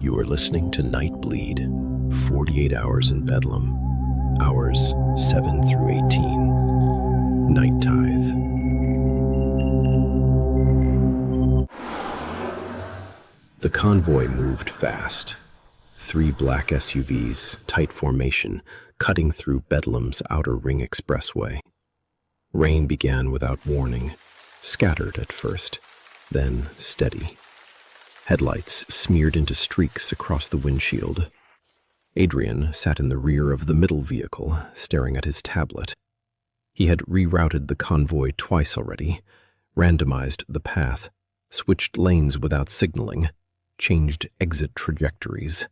You are listening to KnightBleed, 48 Hours in Bedlam, hours 7 through 18, Night Tithe. The convoy moved fast. 3 black SUVs, tight formation, cutting through Bedlam's outer ring expressway. Rain began without warning, scattered at first, then steady. Headlights smeared into streaks across the windshield. Adrian sat in the rear of the middle vehicle, staring at his tablet. He had rerouted the convoy twice already, randomized the path, switched lanes without signaling, changed exit trajectories.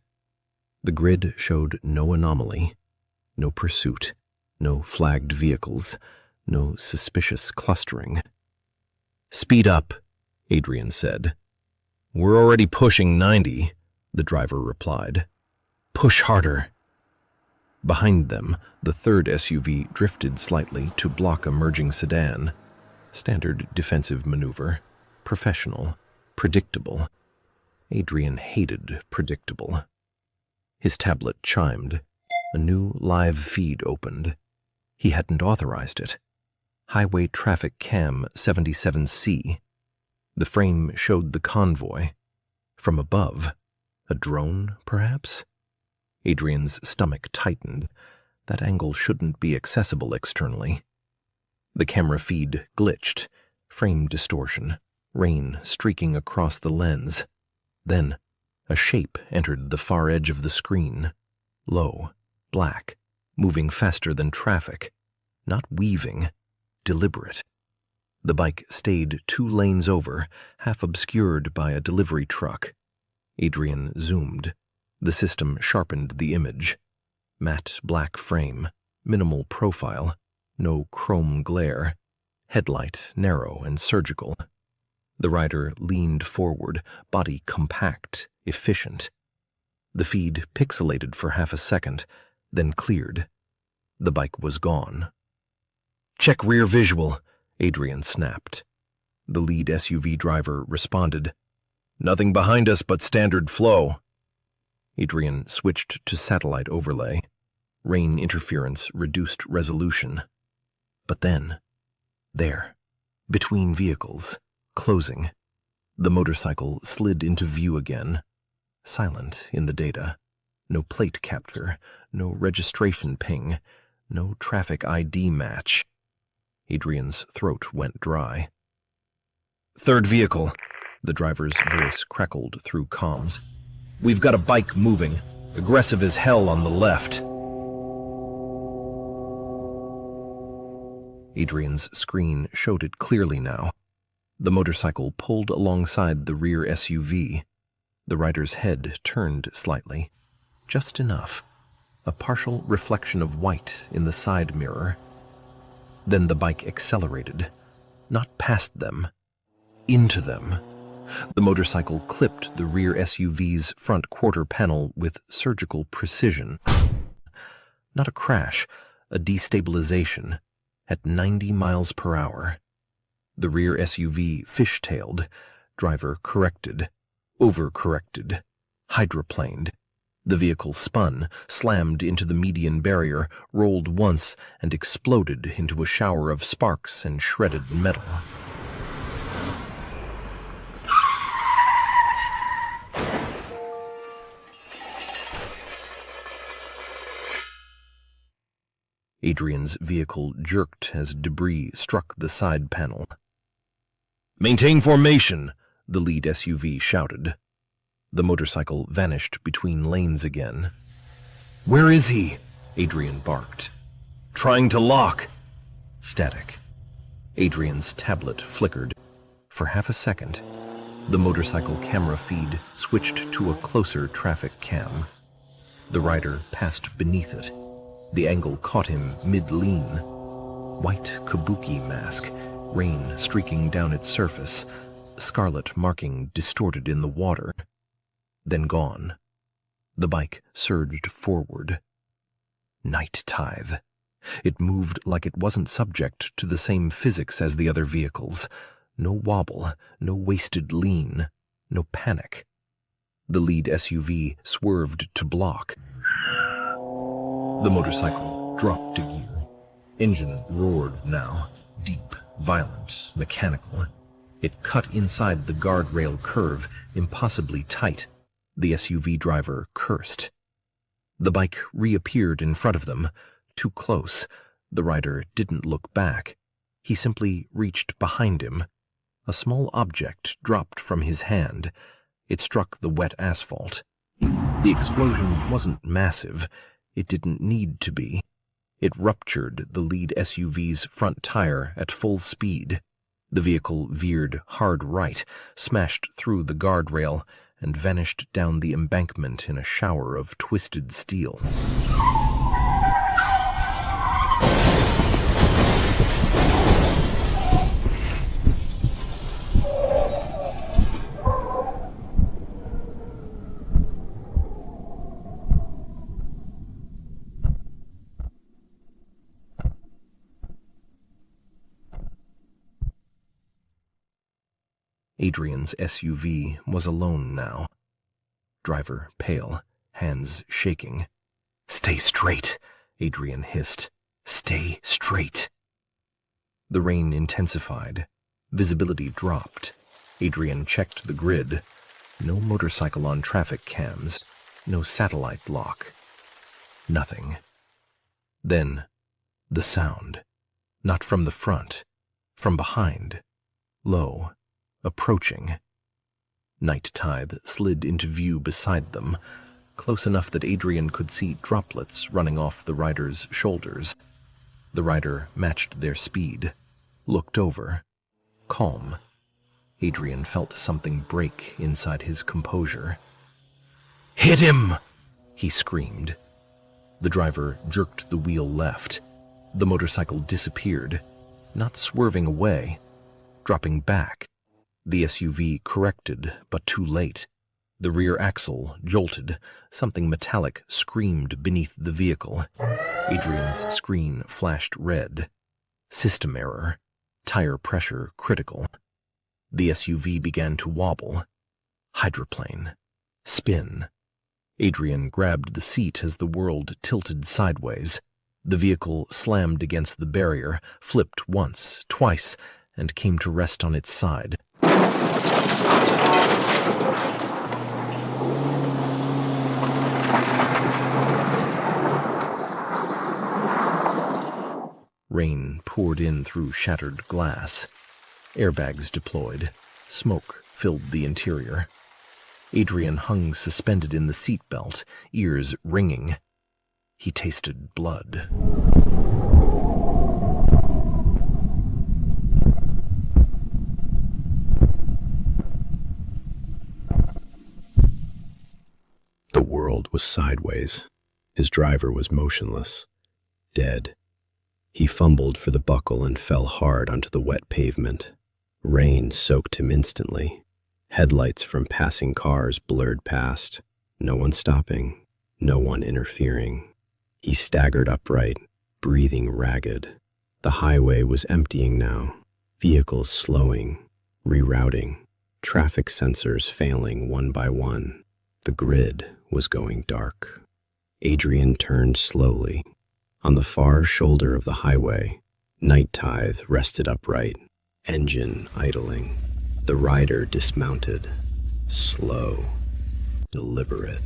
The grid showed no anomaly, no pursuit, no flagged vehicles, no suspicious clustering. "Speed up," Adrian said. "We're already pushing 90, the driver replied. "Push harder." Behind them, the third SUV drifted slightly to block a merging sedan. Standard defensive maneuver. Professional. Predictable. Adrian hated predictable. His tablet chimed. A new live feed opened. He hadn't authorized it. Highway Traffic Cam 77C. The frame showed the convoy. From above, a drone, perhaps? Adrian's stomach tightened. That angle shouldn't be accessible externally. The camera feed glitched. Frame distortion. Rain streaking across the lens. Then, a shape entered the far edge of the screen. Low, black, moving faster than traffic. Not weaving, deliberate. The bike stayed 2 lanes over, half obscured by a delivery truck. Adrian zoomed. The system sharpened the image. Matte black frame, minimal profile, no chrome glare. Headlight narrow and surgical. The rider leaned forward, body compact, efficient. The feed pixelated for half a second, then cleared. The bike was gone. "Check rear visual," Adrian snapped. The lead SUV driver responded. "Nothing behind us but standard flow." Adrian switched to satellite overlay. Rain interference reduced resolution. But then, there, between vehicles, closing, the motorcycle slid into view again. Silent in the data. No plate capture, no registration ping, no traffic ID match. Adrian's throat went dry. "Third vehicle," the driver's voice crackled through comms. "We've got a bike moving, aggressive as hell on the left." Adrian's screen showed it clearly now. The motorcycle pulled alongside the rear SUV. The rider's head turned slightly. Just enough. A partial reflection of white in the side mirror. Then the bike accelerated. Not past them. Into them. The motorcycle clipped the rear SUV's front quarter panel with surgical precision. Not a crash, a destabilization. At 90 miles per hour. The rear SUV fishtailed. Driver corrected. Overcorrected. Hydroplaned. The vehicle spun, slammed into the median barrier, rolled once, and exploded into a shower of sparks and shredded metal. Adrian's vehicle jerked as debris struck the side panel. "Maintain formation," the lead SUV shouted. The motorcycle vanished between lanes again. "Where is he?" Adrian barked. "Trying to lock." Static. Adrian's tablet flickered. For half a second, the motorcycle camera feed switched to a closer traffic cam. The rider passed beneath it. The angle caught him mid-lean. White kabuki mask, rain streaking down its surface, scarlet marking distorted in the water. Then gone. The bike surged forward. Night Tithe. It moved like it wasn't subject to the same physics as the other vehicles. No wobble, no wasted lean, no panic. The lead SUV swerved to block. The motorcycle dropped to gear. Engine roared now, deep, violent, mechanical. It cut inside the guardrail curve, impossibly tight. The SUV driver cursed. The bike reappeared in front of them, too close. The rider didn't look back. He simply reached behind him. A small object dropped from his hand. It struck the wet asphalt. The explosion wasn't massive. It didn't need to be. It ruptured the lead SUV's front tire at full speed. The vehicle veered hard right, smashed through the guardrail, and vanished down the embankment in a shower of twisted steel. Adrian's SUV was alone now. Driver pale, hands shaking. "Stay straight," Adrian hissed. "Stay straight." The rain intensified. Visibility dropped. Adrian checked the grid. No motorcycle on traffic cams. No satellite lock. Nothing. Then, the sound. Not from the front. From behind. Low. Approaching. Night Tithe slid into view beside them, close enough that Adrian could see droplets running off the rider's shoulders. The rider matched their speed, looked over. Calm. Adrian felt something break inside his composure. "Hit him!" he screamed. The driver jerked the wheel left. The motorcycle disappeared, not swerving away, dropping back. The SUV corrected, but too late. The rear axle jolted. Something metallic screamed beneath the vehicle. Adrian's screen flashed red. System error. Tire pressure critical. The SUV began to wobble. Hydroplane. Spin. Adrian grabbed the seat as the world tilted sideways. The vehicle slammed against the barrier, flipped once, twice, and came to rest on its side. Rain poured in through shattered glass. Airbags deployed. Smoke filled the interior. Adrian hung suspended in the seatbelt, ears ringing. He tasted blood. The world was sideways. His driver was motionless, dead. He fumbled for the buckle and fell hard onto the wet pavement. Rain soaked him instantly. Headlights from passing cars blurred past. No one stopping, no one interfering. He staggered upright, breathing ragged. The highway was emptying now. Vehicles slowing, rerouting. Traffic sensors failing one by one. The grid was going dark. Adrian turned slowly. On the far shoulder of the highway, Night Tithe rested upright, engine idling. The rider dismounted. Slow, deliberate.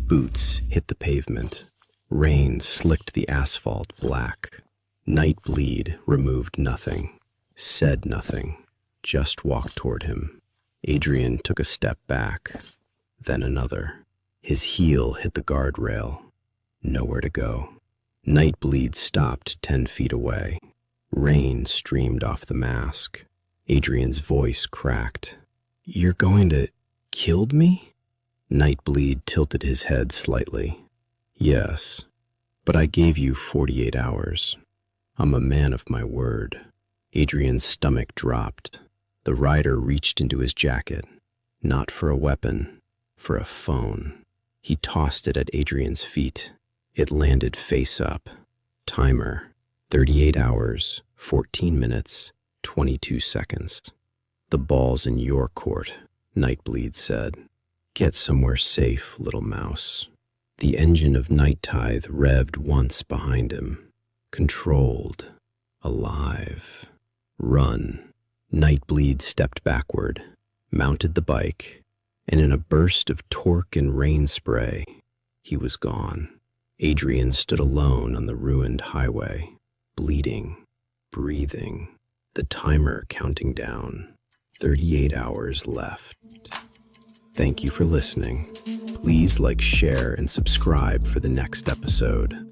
Boots hit the pavement. Rain slicked the asphalt black. KnightBleed removed nothing, said nothing, just walked toward him. Adrian took a step back, then another. His heel hit the guardrail. Nowhere to go. KnightBleed stopped 10 feet away. Rain streamed off the mask. Adrian's voice cracked. "You're going to kill me?" KnightBleed tilted his head slightly. "Yes, but I gave you 48 hours. I'm a man of my word." Adrian's stomach dropped. The rider reached into his jacket, not for a weapon, for a phone. He tossed it at Adrian's feet. It landed face up. Timer, 38 hours, 14 minutes, 22 seconds. "The ball's in your court," KnightBleed said. Get somewhere safe, little mouse. The engine of Night Tithe revved once behind him. Controlled. Alive. Run. KnightBleed stepped backward, mounted the bike, and in a burst of torque and rain spray, he was gone. Adrian stood alone on the ruined highway, bleeding, breathing, the timer counting down. 38 hours left. Thank you for listening. Please like, share, and subscribe for the next episode.